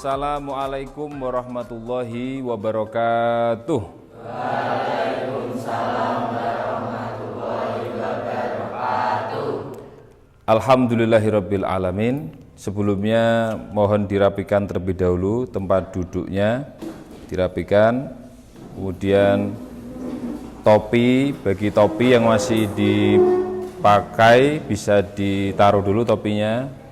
Assalamualaikum warahmatullahi wabarakatuh. Waalaikumsalam warahmatullahi wabarakatuh. Alhamdulillahirabbil alamin. Sebelumnya mohon dirapikan terlebih dahulu tempat duduknya, dirapikan. Kemudian topi, bagi topi yang masih dipakai bisa ditaruh dulu topinya.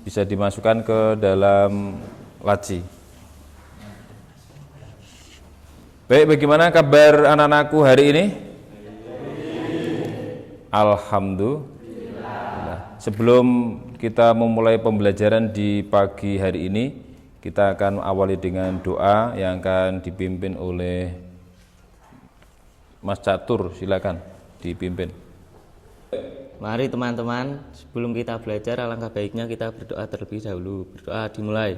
Bisa dimasukkan ke dalam laci. Baik, bagaimana kabar anak-anakku hari ini? Alhamdulillah. Sebelum kita memulai pembelajaran di pagi hari ini, kita akan awali dengan doa yang akan dipimpin oleh Mas Catur. Silakan dipimpin. Mari teman-teman, sebelum kita belajar alangkah baiknya kita berdoa terlebih dahulu. Berdoa dimulai.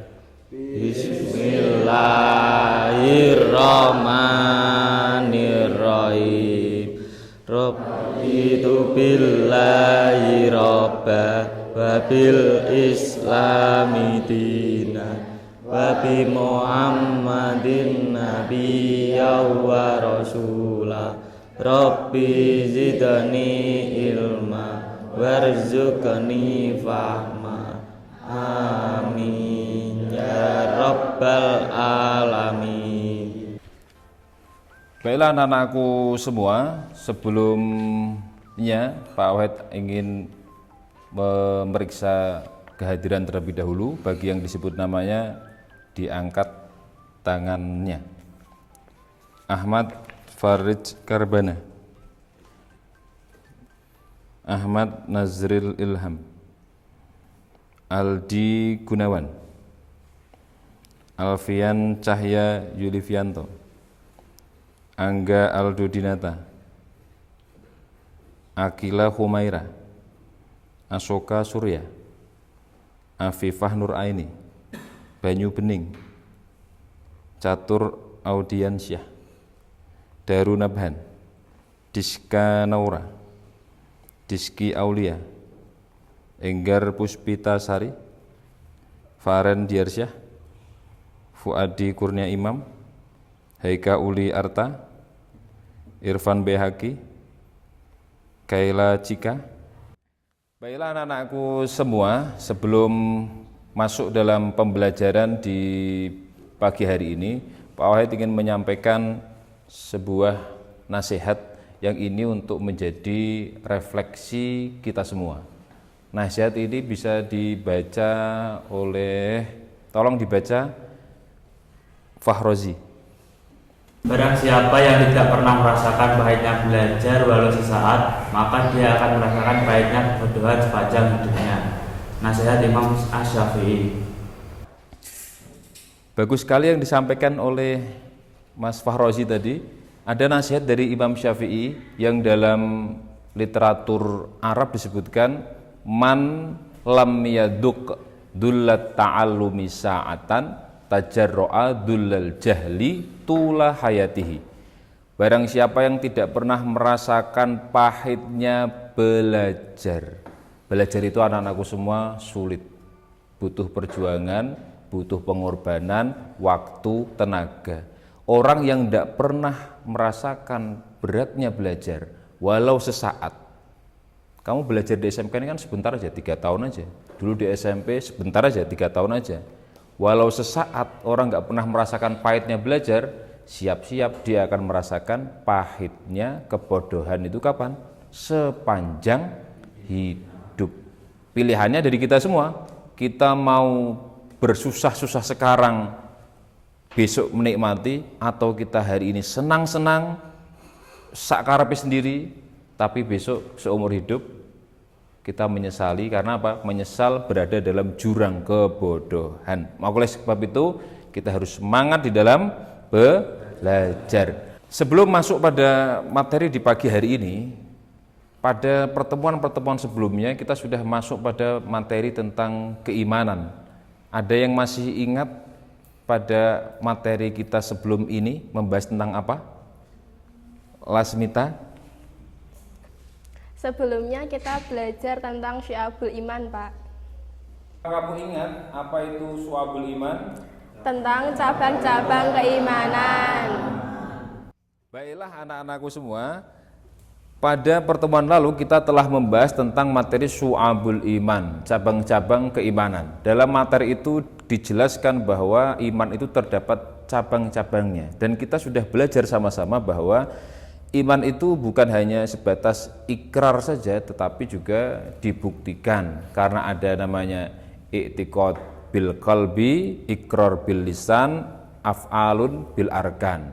Bismillahirrahmanirrahim. Rabbitu billahi robba wa bil islami dina wa bi muhammadin nabiyya wa rasulah. Rabbi zidni ilma warzuqni fahma. Amin ya rabbal alamin. Baiklah anak-anakku semua, sebelumnya Pak Wahid ingin memeriksa kehadiran terlebih dahulu. Bagi yang disebut namanya diangkat tangannya. Ahmad Farij Karbana, Ahmad Nazril Ilham, Aldi Gunawan, Alfian Cahya Yulifianto, Angga Aldo Dinata, Akila Humaira, Asoka Surya, Afifah Nur Aini, Banyu Bening, Catur Audiansyah, Daru Nabhan, Diska Naura, Diski Aulia, Enggar Puspita Sari, Faren Diarsyah, Fuadi Kurnia Imam, Haika Uli Arta, Irfan Behaki, Kaila Cika. Baiklah anak-anakku semua, sebelum masuk dalam pembelajaran di pagi hari ini, Pak Wahid ingin menyampaikan sebuah nasihat yang ini untuk menjadi refleksi kita semua. Nasihat ini bisa dibaca oleh, tolong dibaca Fahrozi. Barang siapa yang tidak pernah merasakan pahitnya belajar walau sesaat, maka dia akan merasakan pahitnya kebodohan sepanjang hidupnya. Nasihat Imam Asy-Syafi'i. Bagus sekali yang disampaikan oleh Mas Fahrozi tadi. Ada nasihat dari Imam Syafi'i yang dalam literatur Arab disebutkan, man lam yaduk dullat ta'allumi sa'atan tajarro'a dullal jahli tula hayatihi. Barang siapa yang tidak pernah merasakan pahitnya belajar. Belajar itu anak-anakku semua sulit, butuh perjuangan, butuh pengorbanan, waktu, tenaga. Orang yang tidak pernah merasakan beratnya belajar, walau sesaat. Kamu belajar di SMK ini kan sebentar aja, 3 tahun aja. Dulu di SMP sebentar aja, 3 tahun aja. Walau sesaat orang nggak pernah merasakan pahitnya belajar, siap-siap dia akan merasakan pahitnya kebodohan itu kapan? Sepanjang hidup. Pilihannya dari kita semua. Kita mau bersusah-susah sekarang, besok menikmati, atau kita hari ini senang-senang sak karepe sendiri, tapi besok seumur hidup kita menyesali. Karena apa? Menyesal berada dalam jurang kebodohan. Oleh sebab itu kita harus semangat di dalam belajar. Sebelum masuk pada materi di pagi hari ini, pada pertemuan-pertemuan sebelumnya kita sudah masuk pada materi tentang keimanan. Ada yang masih ingat pada materi kita sebelum ini membahas tentang apa? Lasmita? Sebelumnya kita belajar tentang Syu'abul Iman, Pak. Kamu ingat apa itu syu'abul iman? Tentang cabang-cabang keimanan. Baiklah anak-anakku semua, pada pertemuan lalu kita telah membahas tentang materi syu'abul iman, cabang-cabang keimanan. Dalam materi itu dijelaskan bahwa iman itu terdapat cabang-cabangnya, dan kita sudah belajar sama-sama bahwa iman itu bukan hanya sebatas ikrar saja, tetapi juga dibuktikan, karena ada namanya i'tiqad bil qalbi, ikrar bil lisan, af'alun bil arkan.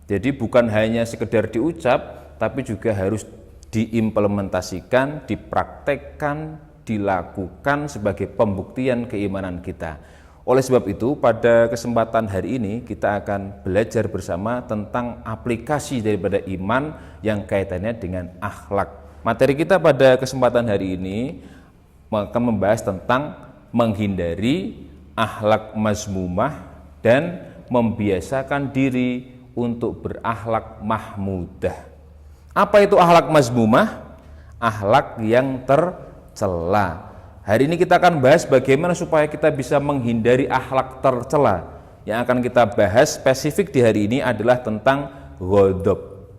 Jadi bukan hanya sekedar diucap, tapi juga harus diimplementasikan, dipraktekkan, dilakukan sebagai pembuktian keimanan kita. Oleh sebab itu, pada kesempatan hari ini kita akan belajar bersama tentang aplikasi daripada iman yang kaitannya dengan akhlak. Materi kita pada kesempatan hari ini akan membahas tentang menghindari akhlak mazmumah dan membiasakan diri untuk berakhlak mahmudah. Apa itu akhlak mazmumah? Akhlak yang tercela. Hari ini kita akan bahas bagaimana supaya kita bisa menghindari akhlak tercela. Yang akan kita bahas spesifik di hari ini adalah tentang ghadab.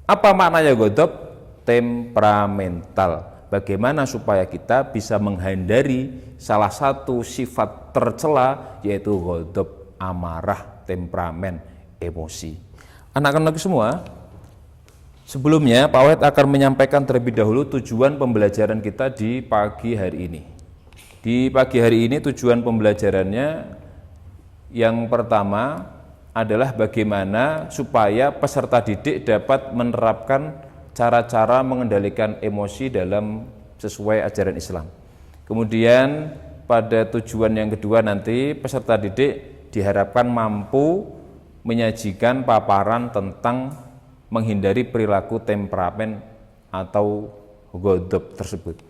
Apa maknanya ghadab? Temperamental. Bagaimana supaya kita bisa menghindari salah satu sifat tercela, yaitu ghadab, amarah, temperamen, emosi. Anak-anak semua, sebelumnya Pak Wahid akan menyampaikan terlebih dahulu tujuan pembelajaran kita di pagi hari ini. Di pagi hari ini tujuan pembelajarannya yang pertama adalah bagaimana supaya peserta didik dapat menerapkan cara-cara mengendalikan emosi dalam sesuai ajaran Islam. Kemudian pada tujuan yang kedua nanti peserta didik diharapkan mampu menyajikan paparan tentang menghindari perilaku temperamen atau ghadab tersebut.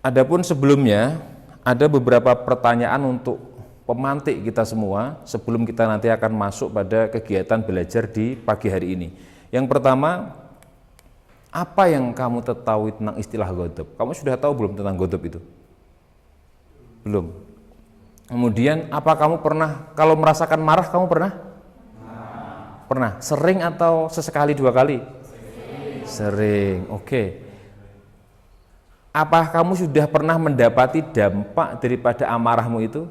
Adapun sebelumnya ada beberapa pertanyaan untuk pemantik kita semua sebelum kita nanti akan masuk pada kegiatan belajar di pagi hari ini. Yang pertama, apa yang kamu ketahui tentang istilah ghadab? Kamu sudah tahu belum tentang ghadab itu? Belum. Kemudian apa kamu pernah, kalau merasakan marah kamu pernah? Pernah? Sering atau sesekali dua kali? Sering. Oke. Apa kamu sudah pernah mendapati dampak daripada amarahmu itu?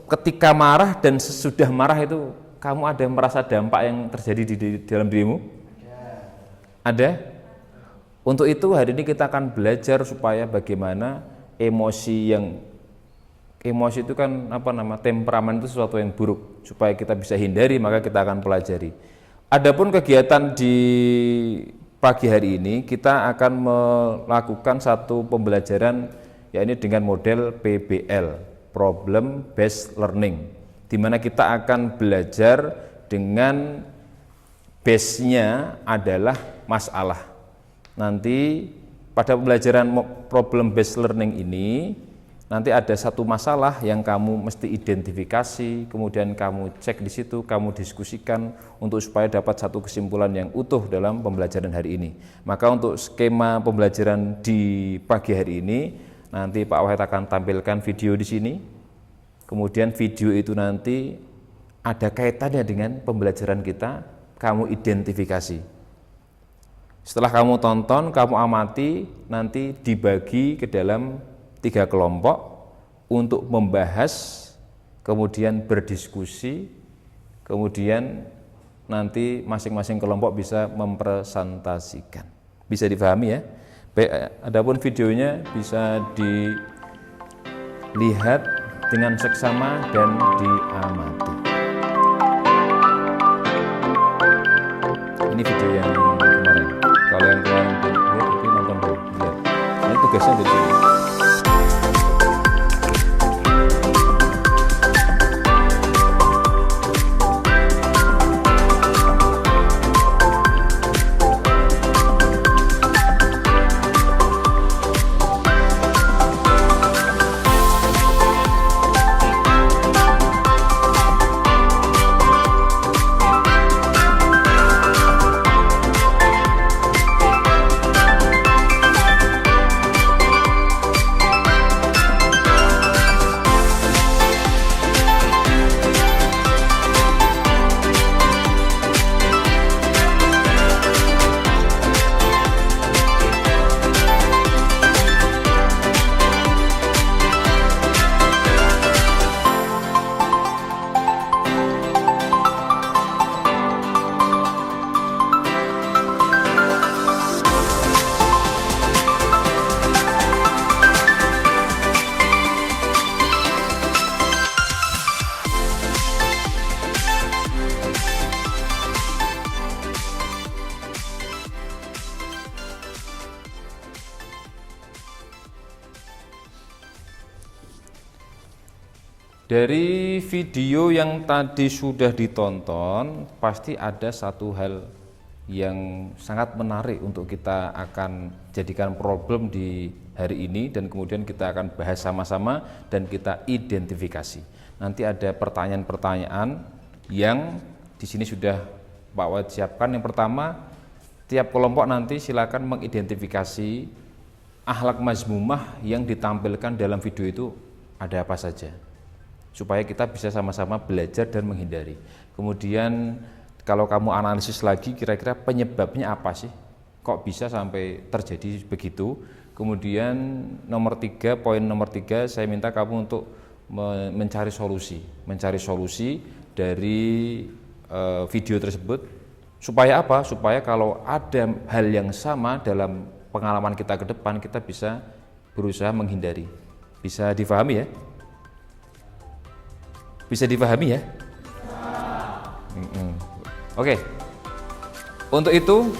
Ketika marah dan sesudah marah itu, kamu ada merasa dampak yang terjadi di dalam dirimu? Ada? Untuk itu hari ini kita akan belajar supaya bagaimana emosi itu kan temperamen itu sesuatu yang buruk, supaya kita bisa hindari, maka kita akan pelajari. Adapun kegiatan di pagi hari ini kita akan melakukan satu pembelajaran yakni dengan model PBL, Problem Based Learning, di mana kita akan belajar dengan base-nya adalah masalah. Nanti pada pembelajaran Problem Based Learning ini nanti ada satu masalah yang kamu mesti identifikasi, kemudian kamu cek di situ, kamu diskusikan untuk supaya dapat satu kesimpulan yang utuh dalam pembelajaran hari ini. Maka untuk skema pembelajaran di pagi hari ini, nanti Pak Wahid akan tampilkan video di sini. Kemudian video itu nanti ada kaitannya dengan pembelajaran kita, kamu identifikasi. Setelah kamu tonton, kamu amati, nanti dibagi ke dalam 3 kelompok untuk membahas, kemudian berdiskusi, kemudian nanti masing-masing kelompok bisa mempresentasikan. Bisa dipahami ya? Baik, adapun videonya bisa dilihat dengan seksama dan diamati. Ini video yang kemarin. Kalau yang kemarin lihat, nonton dulu. Lihat. Ini tugasnya dari sini. Dari video yang tadi sudah ditonton, pasti ada satu hal yang sangat menarik untuk kita akan jadikan problem di hari ini, dan kemudian kita akan bahas sama-sama dan kita identifikasi. Nanti ada pertanyaan-pertanyaan yang di sini sudah Pak Wahid siapkan. Yang pertama, tiap kelompok nanti silakan mengidentifikasi akhlak mazmumah yang ditampilkan dalam video itu ada apa saja, supaya kita bisa sama-sama belajar dan menghindari. Kemudian kalau kamu analisis lagi, kira-kira penyebabnya apa sih? Kok bisa sampai terjadi begitu? Kemudian poin nomor 3, saya minta kamu untuk mencari solusi dari video tersebut. Supaya apa? Supaya kalau ada hal yang sama dalam pengalaman kita ke depan, kita bisa berusaha menghindari. Bisa difahami ya? Bisa difahami ya? Oke. Untuk itu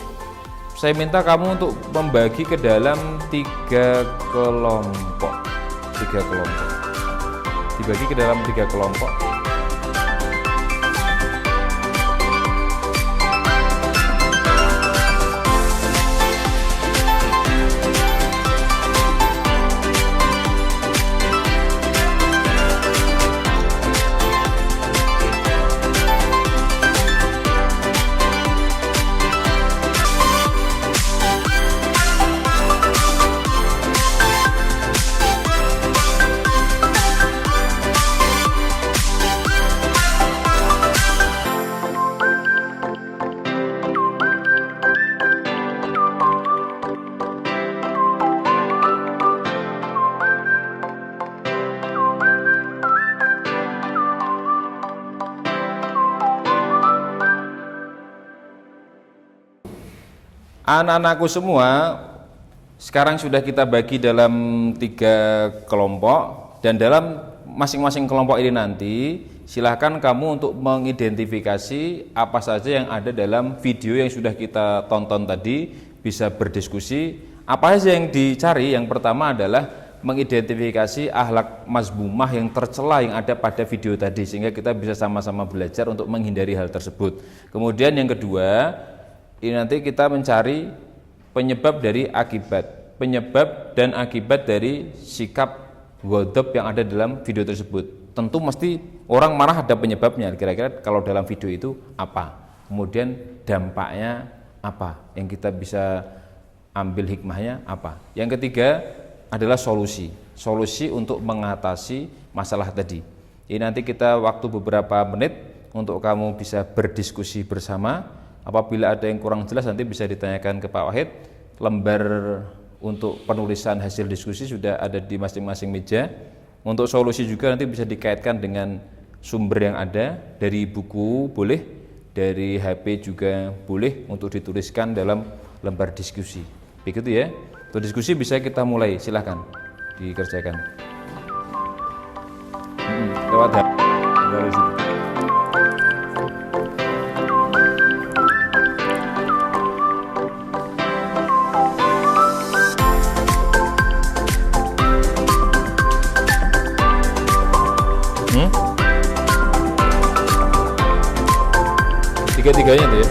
saya minta kamu untuk membagi ke dalam 3 kelompok. Dibagi ke dalam 3 kelompok. Anak-anakku semua, sekarang sudah kita bagi dalam 3 kelompok, dan dalam masing-masing kelompok ini nanti silahkan kamu untuk mengidentifikasi apa saja yang ada dalam video yang sudah kita tonton tadi, bisa berdiskusi. Apa saja yang dicari? Yang pertama adalah mengidentifikasi akhlak mazmumah yang tercela yang ada pada video tadi, sehingga kita bisa sama-sama belajar untuk menghindari hal tersebut. Kemudian yang kedua, ini nanti kita mencari penyebab dan akibat dari sikap ghadab yang ada dalam video tersebut. Tentu mesti orang marah ada penyebabnya, kira-kira kalau dalam video itu apa, kemudian dampaknya apa, yang kita bisa ambil hikmahnya apa. Yang ketiga adalah solusi untuk mengatasi masalah tadi. Ini nanti kita waktu beberapa menit untuk kamu bisa berdiskusi bersama. Apabila ada yang kurang jelas nanti bisa ditanyakan ke Pak Wahid. Lembar untuk penulisan hasil diskusi sudah ada di masing-masing meja. Untuk solusi juga nanti bisa dikaitkan dengan sumber yang ada, dari buku boleh, dari HP juga boleh, untuk dituliskan dalam lembar diskusi. Begitu ya. Untuk diskusi bisa kita mulai, silahkan dikerjakan. Lewat HP. Dari situ. Tiga-tiganya tuh ya.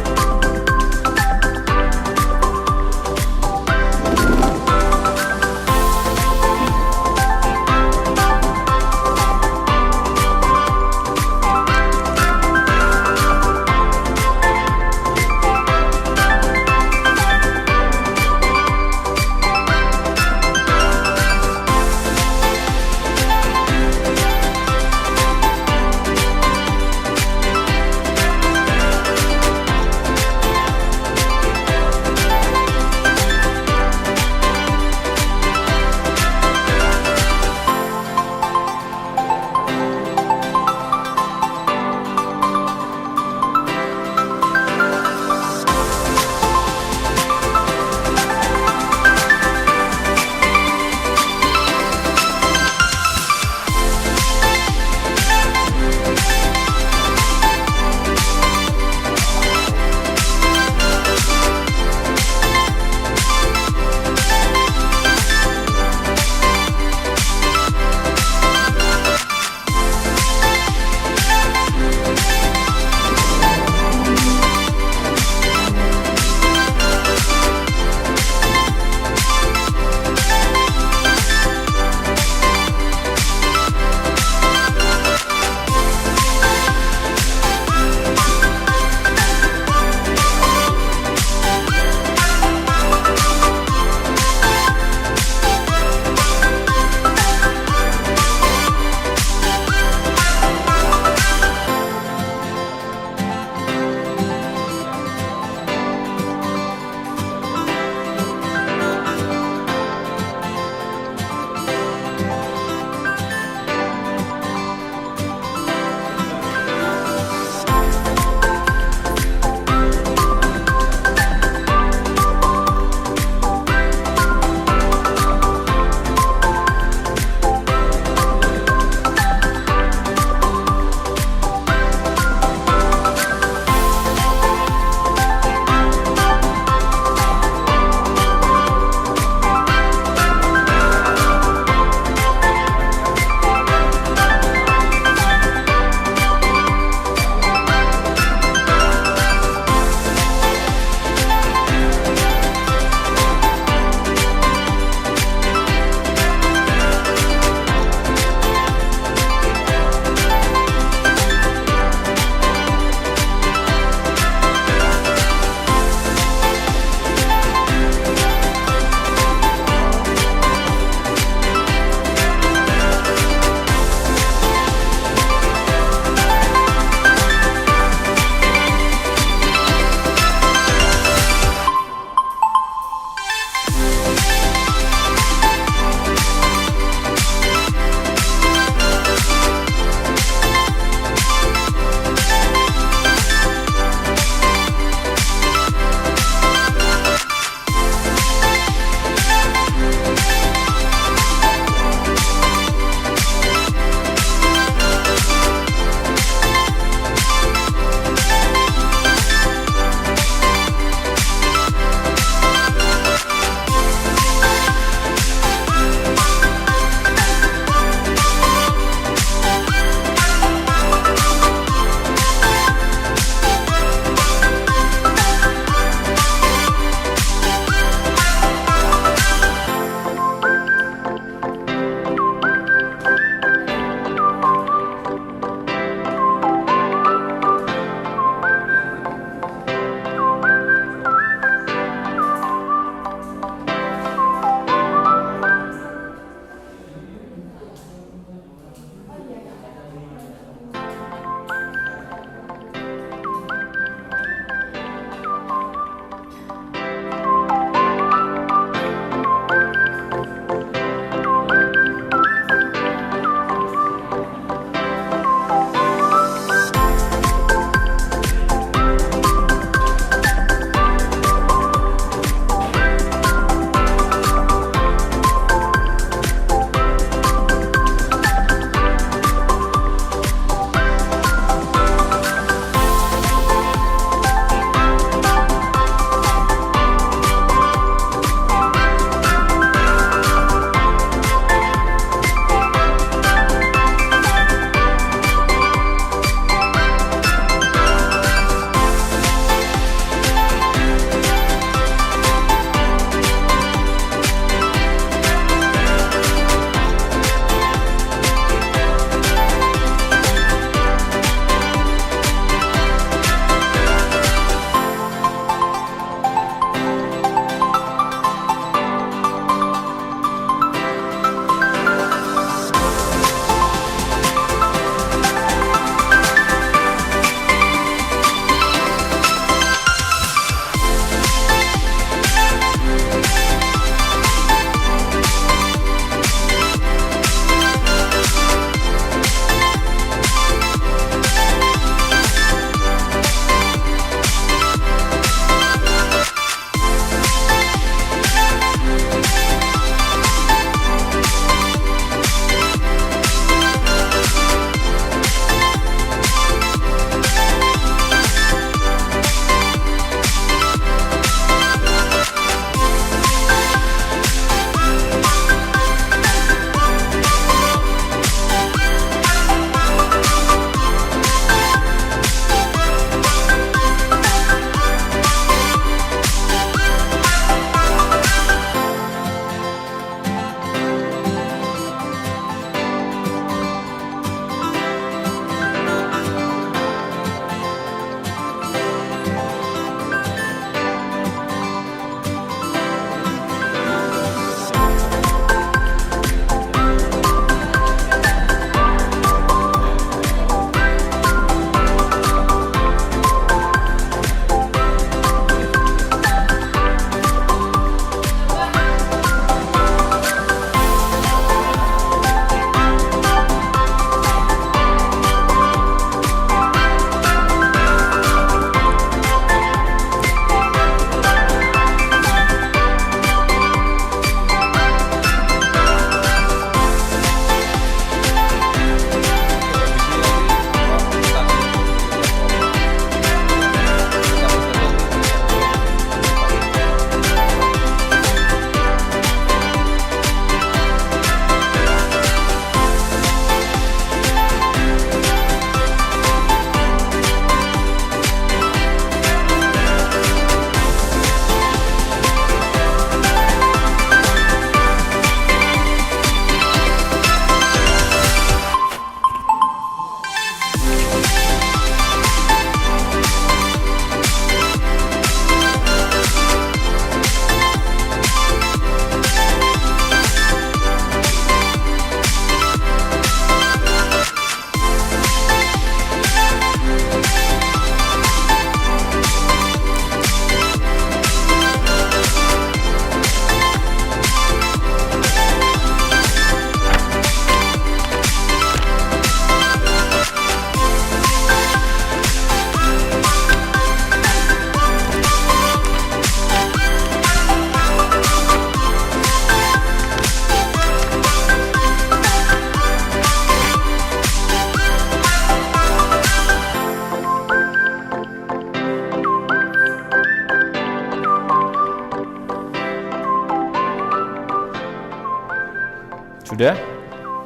Sudah?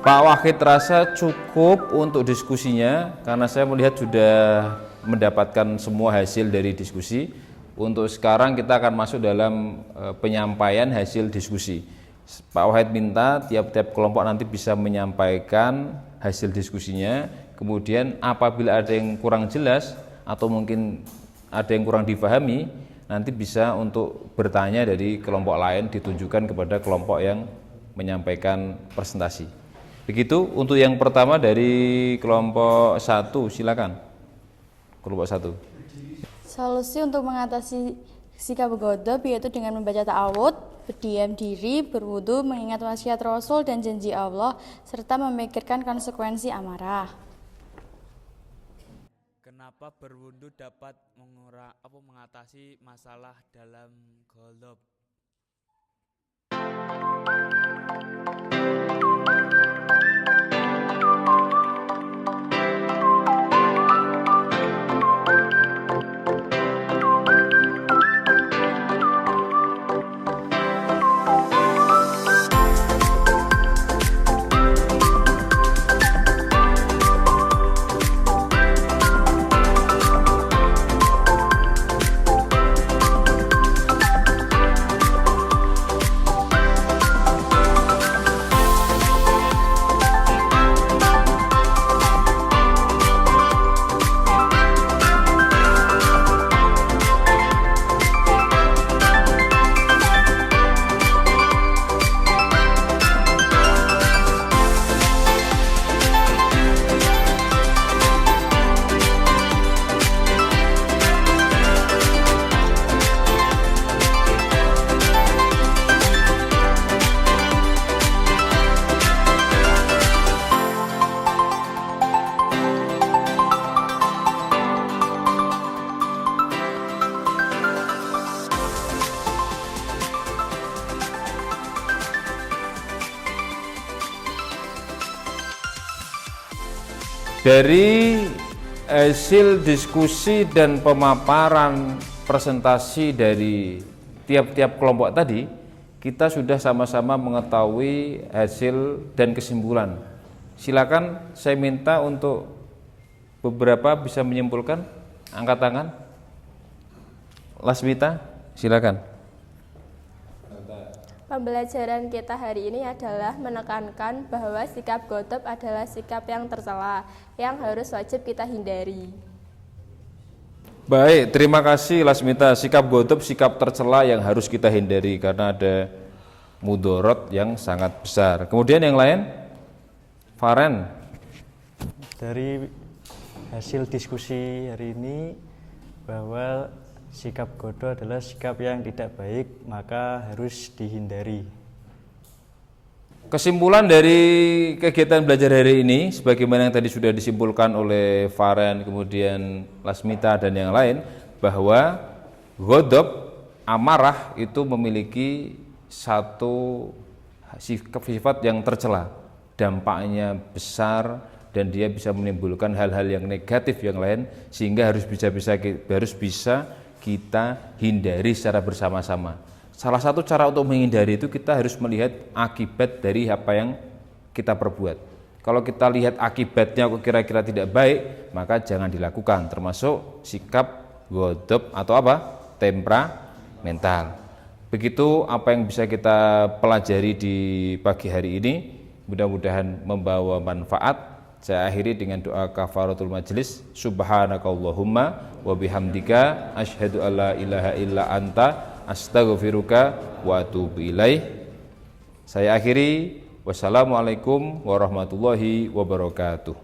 Pak Wahid rasa cukup untuk diskusinya karena saya melihat sudah mendapatkan semua hasil dari diskusi. Untuk sekarang kita akan masuk dalam penyampaian hasil diskusi. Pak Wahid minta tiap-tiap kelompok nanti bisa menyampaikan hasil diskusinya. Kemudian apabila ada yang kurang jelas atau mungkin ada yang kurang difahami, nanti bisa untuk bertanya dari kelompok lain, ditunjukkan kepada kelompok yang menyampaikan presentasi. Begitu untuk yang pertama dari kelompok 1, silakan. Kelompok 1. Solusi untuk mengatasi sikap ghadab yaitu dengan membaca ta'awud, berdiam diri, berwudu, mengingat wasiat Rasul dan janji Allah, serta memikirkan konsekuensi amarah. Kenapa berwudu dapat mengatasi masalah dalam ghadab? Dari hasil diskusi dan pemaparan presentasi dari tiap-tiap kelompok tadi, kita sudah sama-sama mengetahui hasil dan kesimpulan. Silakan saya minta untuk beberapa bisa menyimpulkan, angkat tangan. Lasmita, silakan. Pembelajaran kita hari ini adalah menekankan bahwa sikap ghadab adalah sikap yang tercela, yang harus wajib kita hindari. Baik, terima kasih Lasmita. Sikap ghadab, sikap tercela yang harus kita hindari karena ada mudorot yang sangat besar. Kemudian yang lain, Faren. Dari hasil diskusi hari ini bahwa sikap ghadab adalah sikap yang tidak baik, maka harus dihindari. Kesimpulan dari kegiatan belajar hari ini, sebagaimana yang tadi sudah disimpulkan oleh Faren, kemudian Lasmita dan yang lain, bahwa ghadab, amarah itu memiliki satu sifat yang tercela, dampaknya besar dan dia bisa menimbulkan hal-hal yang negatif yang lain, sehingga harus bisa kita hindari secara bersama-sama. Salah satu cara untuk menghindari itu kita harus melihat akibat dari apa yang kita perbuat. Kalau kita lihat akibatnya kok kira-kira tidak baik, maka jangan dilakukan, termasuk sikap ghadab atau apa? Temperamental. Begitu apa yang bisa kita pelajari di pagi hari ini, mudah-mudahan membawa manfaat. Saya akhiri dengan doa kafaratul majelis. Subhanakallahumma wa bihamdika asyhadu alla ilaha illa anta astaghfiruka wa atubu ilaih. Saya akhiri. Wassalamualaikum warahmatullahi wabarakatuh.